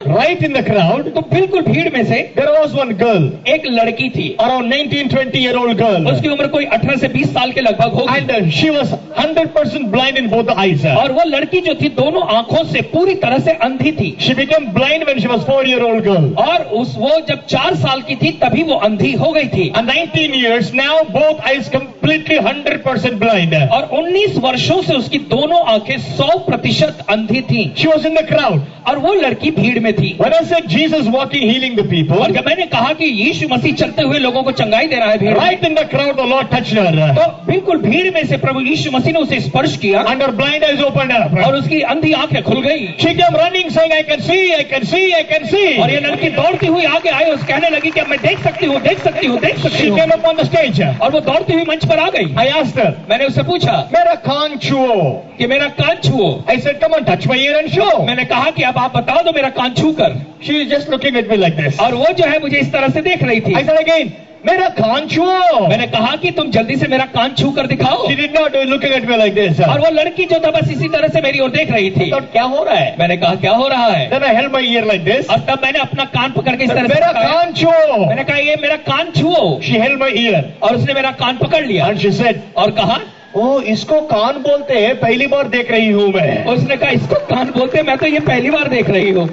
Right in the crowd, तो बिल्कुल भीड़ में से there was one girl, एक लड़की थी, around 19-20-year-old girl, उसकी उम्र कोई 18 से 20 साल के लगभग होगी, and she was 100% blind in both the eyes. और वो लड़की जो थी दोनों आंखों से पूरी तरह से अंधी थी, She became blind when she was 4-year-old girl. और वो जब 4 साल की थी तभी वो अंधी हो गई थी, And 19 years now, both eyes completely 100% blind. और 19 वर्षों से उसकी दोनों आंखें 100% अंधी थी, She was in the crowd. और वो लड़की भीड़ में थी। When I said Jesus walking, healing the people, और जब मैंने कहा कि यीशु मसीह चलते हुए लोगों को चंगाई दे रहा है भीड़ में, right in the crowd, the Lord touched her, तो बिल्कुल भीड़ में से प्रभु यीशु मसीह ने उसे स्पर्श किया, and her blind eyes opened up. और उसकी अंधी आंखें खुल गई, She came running, saying, "I can see, I can see, I can see." और ये लड़की दौड़ती हुई आगे आई, उस कहने लगी कि अब मैं देख सकती हूँ, देख सकती हूँ, देख सकती She हूँ, came up on the stage. और वो दौड़ती हुई मंच पर आ गई। I asked her, मैंने उससे पूछा "Mera kaan chuo." कि मेरा कान छुओ। I said, "Come on, touch my ear and show." मैंने कहा कि अब आप बताओ तो मेरा कान छू कर, She was just looking at me like this. और वो जो है मुझे इस तरह से देख रही थी। I said again, "Mera kaan chuo." मैंने कहा कि तुम जल्दी से मेरा कान छू कर दिखाओ, She did not looking at me like this. और वो लड़की जो था बस इसी तरह से मेरी ओर देख रही थी। I thought, क्या हो रहा है? मैंने कहा क्या हो रहा है? Then I held my ear like this. और तब मैंने अपना कान पकड़ के इस तरह से मेरा पकड़ा। कान छुओ। मैंने कहा ये मेरा कान छुओ, She held my ear और उसने मेरा कान पकड़ लिया and she said, और कहा, "Oh, इसको कान बोलते हैं, पहली बार देख रही हूँ मैं." उसने कहा इसको कान बोलते हैं, मैं तो ये पहली बार देख रही हूँ।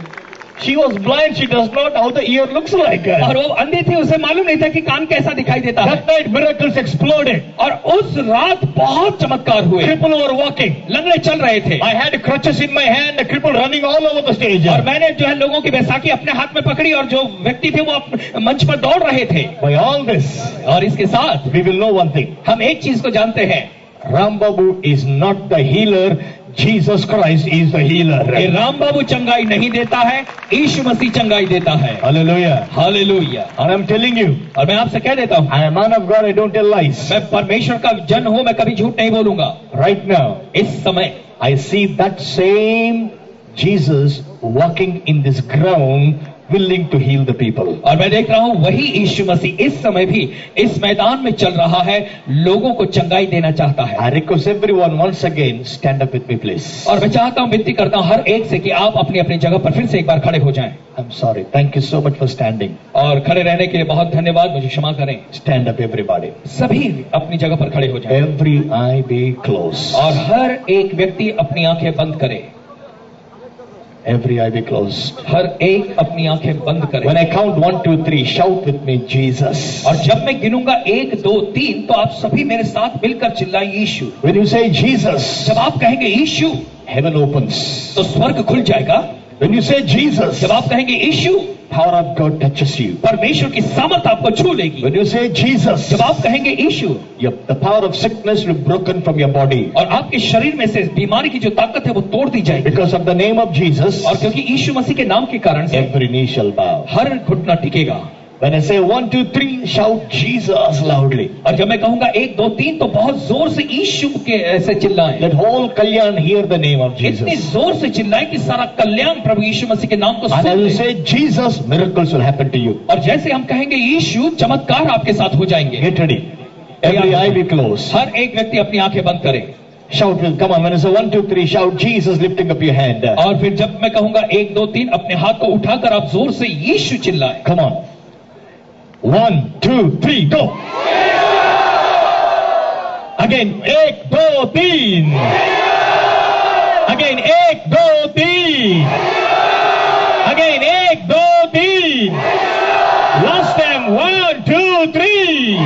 She was blind. She does not know how the ear looks like. और वो अंधी थी, उसे मालूम नहीं था कि कान कैसा दिखाई देता है। That night miracles exploded. और उस रात बहुत चमत्कार हुए, Cripple were walking. लंगड़े चल रहे थे, I had crutches in my hand. The cripple running all over the stage. और मैंने जो है लोगों की बैसाखी अपने हाथ में पकड़ी, और जो व्यक्ति थे वो मंच पर दौड़ रहे थे। By all this, और इसके साथ we will know one thing. हम एक चीज को जानते हैं, Ram Babu is not the healer. Jesus Christ is the healer. कि राम बाबू चंगाई नहीं देता है, यीशु मसीह चंगाई देता है। Hallelujah. Hallelujah. And I'm telling you, और मैं आपसे कह देता हूँ, I am a man of God. I don't tell lies. मैं परमेश्वर का जन हूँ, मैं कभी झूठ नहीं बोलूंगा। Right now, इस समय I see that same Jesus walking in this ground, willing to heal the people. और मैं देख रहा हूँ वही यीशु मसीह इस समय भी इस मैदान में चल रहा है, लोगों को चंगाई देना चाहता है। I request everyone once again, stand up with me, please. और मैं चाहता हूँ, विनती करता हूँ हर एक से कि आप अपनी अपनी जगह पर फिर से एक बार खड़े हो जाएं। I'm sorry. Thank you so much for standing. और खड़े रहने के लिए बहुत धन्यवाद, मुझे क्षमा करें। Stand up, everybody. सभी अपनी जगह पर खड़े हो जाएं, Every eye be closed. और हर एक व्यक्ति अपनी आंखें बंद करे। Every eye be closed. हर एक अपनी आंखें बंद करे। When I count 1, 2, 3, shout with me, Jesus. और जब मैं गिनूंगा 1, 2, 3 तो आप सभी मेरे साथ मिलकर चिल्लाएं यीशु। When you say Jesus, जब आप कहेंगे यीशु heaven opens. तो स्वर्ग खुल जाएगा। When you say Jesus, जब आप कहेंगे यीशु, power of God touches you. परमेश्वर की सामर्थ आपको छू लेगी। When you say Jesus, जब आप कहेंगे यीशु, the power of sickness will be broken from your body. और आपके शरीर में से बीमारी की जो ताकत है वो तोड़ दी जाएगी। Because of the name of Jesus, और क्योंकि यीशु मसीह के नाम के कारण से every knee shall bow. हर घुटना टिकेगा। When I say 1, 2, 3, shout Jesus loudly. और जब मैं कहूंगा 1, 2, 3 तो बहुत जोर से यीशु के ऐसे चिल्लाएं। Let whole Kalyan hear the name of इतनी Jesus. जोर से चिल्लाएं कि सारा कल्याण प्रभु यीशु मसीह के नाम को And I सुन will ले। say Jesus, miracles will happen to you. और जैसे हम कहेंगे यीशु, चमत्कार आपके साथ हो जाएंगे। Get ready. Every eye be closed. हर एक व्यक्ति अपनी आंखें बंद करे। Shout with, come on, when I say 1, 2, 3, shout Jesus, lifting up your hand. और फिर जब मैं कहूंगा 1, 2, 3 अपने हाथ को उठाकर आप जोर से यीशु चिल्लाएं। Come on. 1, 2, 3, go. Again, 1, 2, 3. Again, 1, 2, 3. Again, 1, 2, 3. Last time, 1, 2, 3.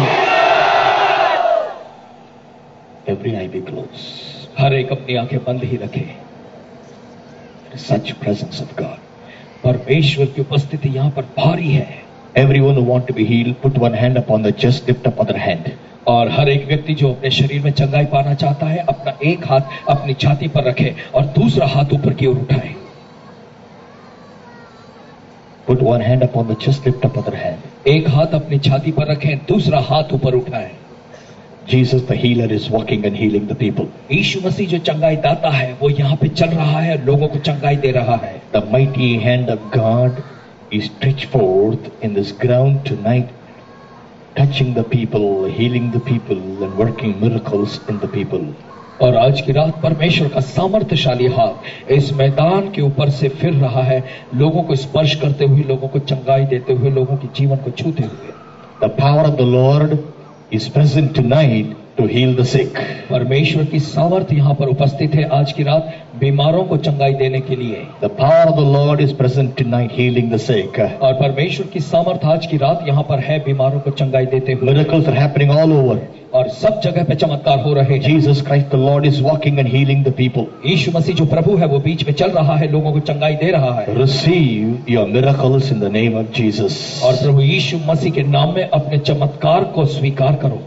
Every eye be closed. हर एक अपनी आंखें बंद ही रखे। There is such presence of God. परमेश्वर की उपस्थिति यहाँ पर भारी है। Everyone who want to be healed, put one hand upon the chest, lift up other hand. और हर एक व्यक्ति जो अपने शरीर में चंगाई पाना चाहता है, अपना एक हाथ अपनी छाती पर रखे और दूसरा हाथ ऊपर की ओर उठाए। Put one hand upon the chest, lift up other hand. एक हाथ अपनी छाती पर रखें, दूसरा हाथ ऊपर उठाएं। Jesus the healer is walking and healing the people. यीशु मसीह जो चंगाई दाता है वो यहाँ पे चल रहा है, लोगों को चंगाई दे रहा है। The mighty hand of God is stretched forth in this ground tonight, touching the people, healing the people, and working miracles in the people. और आज की रात परमेश्वर का सामर्थ्यशाली हाथ इस मैदान के ऊपर से फिर रहा है, लोगों को स्पर्श करते हुए, लोगों को चंगाई देते हुए, लोगों के जीवन को छूते हुए। The power of the Lord is present tonight to heal the sick. परमेश्वर की सामर्थ्य यहाँ पर उपस्थित है आज की रात बीमारों को चंगाई देने के लिए। The power of the Lord is present tonight healing the sick. और परमेश्वर की सामर्थ्य आज की रात यहाँ पर है बीमारों को चंगाई देते हुए। Miracles are happening all over. और सब जगह पे चमत्कार हो रहे हैं। Jesus Christ the Lord is walking and healing the people. यीशु मसीह जो प्रभु है वो बीच में चल रहा है, लोगों को चंगाई दे रहा है। Receive your miracles in the name of Jesus. और प्रभु यीशु मसीह के नाम में अपने चमत्कार को स्वीकार करो।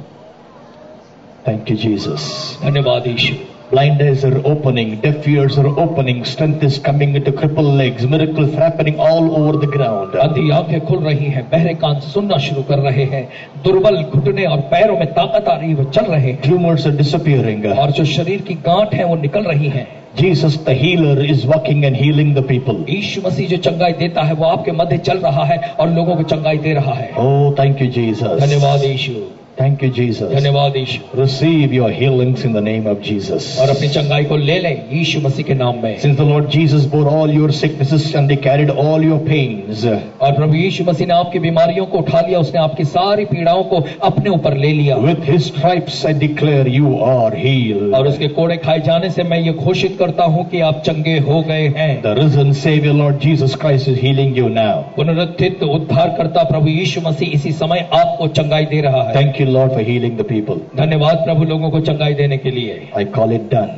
Thank you, Jesus. धन्यवाद यीशु। Blind eyes are opening, deaf ears are opening, strength is coming into crippled legs, miracles happening all over the ground. अंधी आंखें खुल रही हैं, बहरे कान सुनना शुरू कर रहे हैं, दुर्बल घुटने और पैरों में ताकत आ रही है, वो चल रहे हैं। Tumors are disappearing. और जो शरीर की गांठ है वो निकल रही हैं। Jesus the healer is walking and healing the people. यीशु मसीह जो चंगाई देता है वो आपके मध्य चल रहा है और लोगों को चंगाई दे रहा है। Oh, thank you, Jesus. धन्यवाद यीशु। Thank you, Jesus. धन्यवाद यीशु। Receive your healings in the name of Jesus. और अपनी चंगाई को ले लें यीशु मसीह के नाम में। Since the Lord Jesus bore all your sicknesses and he carried all your pains. और प्रभु यीशु मसीह ने आपकी बीमारियों को उठा लिया, उसने आपकी सारी पीड़ाओं को अपने ऊपर ले लिया। With his stripes I declare you are healed. और उसके कोड़े खाए जाने से मैं ये घोषित करता हूँ कि आप चंगे हो गए हैं। The risen Savior Lord Jesus Christ is healing you now. पुनरुत्थित उद्धारकर्ता प्रभु यीशु मसीह इसी समय आपको चंगाई दे रहा है। Thank you, Lord, for healing the people. धन्यवाद प्रभु लोगों को चंगाई देने के लिए। I call it done.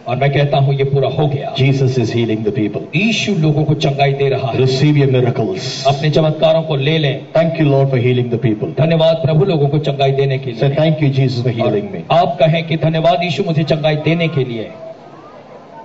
और मैं कहता हूँ ये पूरा हो गया। Jesus is healing the people. यीशु लोगों को चंगाई दे रहा है। Receive your miracles. अपने चमत्कारों को ले लें। Thank you, Lord, for healing the people. धन्यवाद प्रभु लोगों को चंगाई देने के Say लिए। thank you, Jesus, for healing me. आप कहें कि धन्यवाद यीशु मुझे चंगाई देने के लिए।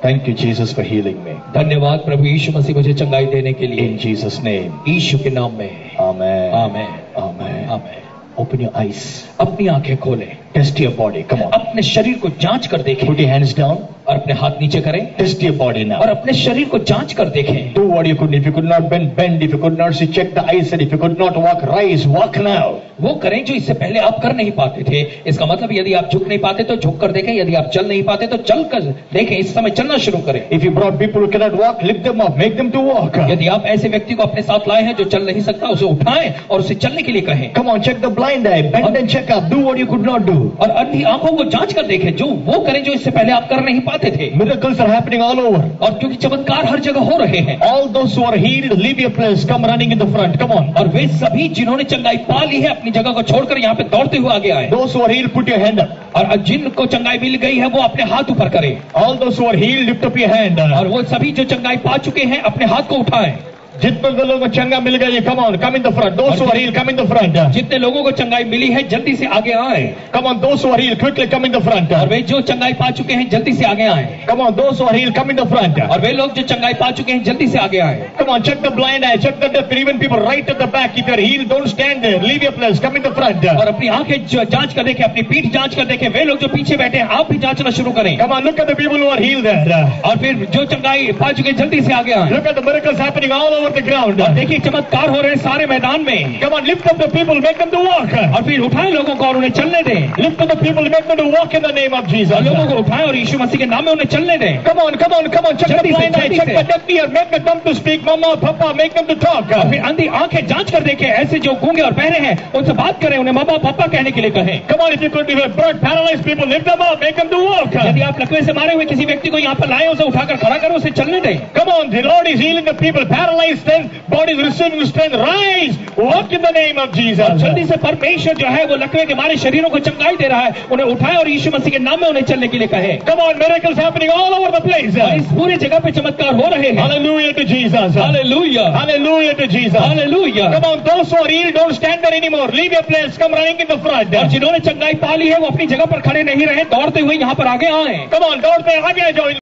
Thank you, Jesus, for healing me. धन्यवाद प्रभु यीशु मसीह मुझे चंगाई देने के लिए। In Jesus' name. यीशु के नाम में। Amen. Amen. Amen. Amen. Open your eyes. अपनी आंखें खोलें। Test your body. Come on. अपने शरीर को जांच कर देखें। Put your hands down. और अपने हाथ नीचे करें। Test your body now. और अपने शरीर को जांच कर देखें। Do what you could. If you could not bend, bend. If you could not see, check the eyes. And if you could not walk, rise. Walk now. वो करें जो इससे पहले आप कर नहीं पाते थे। इसका मतलब यदि आप झुक नहीं पाते तो झुक कर देखें, यदि आप चल नहीं पाते तो चल कर देखें। इस समय चलना शुरू करें। If you brought people who cannot walk, lift them up. Make them to walk. यदि आप ऐसे व्यक्ति को अपने साथ लाए हैं जो चल नहीं सकता, उसे उठाएं और उसे चलने के लिए कहें। Come on, check the blind eye. Bend and check up. Do what you could not do. और अंधी आंखों को जांच कर देखें, जो वो करें जो इससे पहले आप कर नहीं पाते थे। Miracles are happening all over. और क्योंकि चमत्कार हर जगह हो रहे हैं। All those who are healed, leave your place. Come running in the front. Come on. और वे सभी जिन्होंने चंगाई पा ली है अपनी जगह को छोड़कर यहाँ पे दौड़ते हुए आगे आए। Those who are healed, put your hand up. और जिनको चंगाई मिल गई है वो अपने हाथ ऊपर करें। All those who are healed, lift up your hand. और वो सभी जो चंगाई पा चुके हैं अपने हाथ को उठाएं। जितने लोगों को चंगा मिल गई, come on, come in the front. Those who are healed, come in the front. जितने लोगों को चंगाई मिली है जल्दी से आगे आए। Come on, those who are healed, quickly come in the front. और वे जो चंगाई पा चुके हैं जल्दी से आगे आए। Come on, those who are healed, come in the front. और वे लोग जो चंगाई पा चुके हैं जल्दी से आगे आए। Come on, check the blind eye, check the deaf, even people right at the back. If you're healed, don't stand there. Leave your place. Come in the front. और अपनी आंखें जांच कर देखें, अपनी पीठ जांच कर देखें। वे लोग जो पीछे बैठे हैं आप भी जांचना शुरू करें। Come on, look at the people who are healed there. और फिर जो चंगाई पा चुके हैं जल्दी से आगे आए। Look at the miracles happening all over the ground. और देखिए चमत्कार हो रहे हैं सारे मैदान में। Come on, lift up the people, make them to walk. और फिर उठाएं लोगों को और उन्हें चलने दें। Lift up the people, make them to walk in the name of Jesus. और लोगों को उठाएं और यीशु मसीह के नाम में उन्हें चलने दें। Come on, come on, come on. Check the जल्दी से, blind eye, जल्दी check से। the deaf ear, make the dumb to speak. Mama, Papa, make them to talk. और फिर अंधी आंखें जांच कर देखें, ऐसे जो गूंगे और बहरे हैं उनसे बात करें, उन्हें मामा पापा कहने के लिए कहें। Come on, if you could be brought paralyzed people, lift them up, make them to walk. यदि आप लकवे से मारे हुए किसी व्यक्ति को यहाँ पर लाए, उसे उठाकर खड़ा करो, उसे चलने दें। Come on, the Lord is healing the people. Paralyzed strength, bodies receiving strength. Rise, walk in the name of Jesus. जल्दी से परमेश्वर जो है वो लकवे के मारे शरीरों को चंगाई दे रहा है, उन्हें उठाए और यीशु मसीह के नाम में उन्हें चलने के लिए कहे। Come on, miracles happening all over the place. और इस पूरी जगह पे चमत्कार हो रहे हैं। Hallelujah to Jesus. Hallelujah, Hallelujah to Jesus. Hallelujah. Come on, those who are healed, don't stand there anymore. Leave your place. Come running in the front. और जिन्होंने चंगाई पा ली है वो अपनी जगह पर खड़े नहीं रहे, दौड़ते हुए यहाँ पर आगे आए। Come on, दौड़ते आगे जाओ।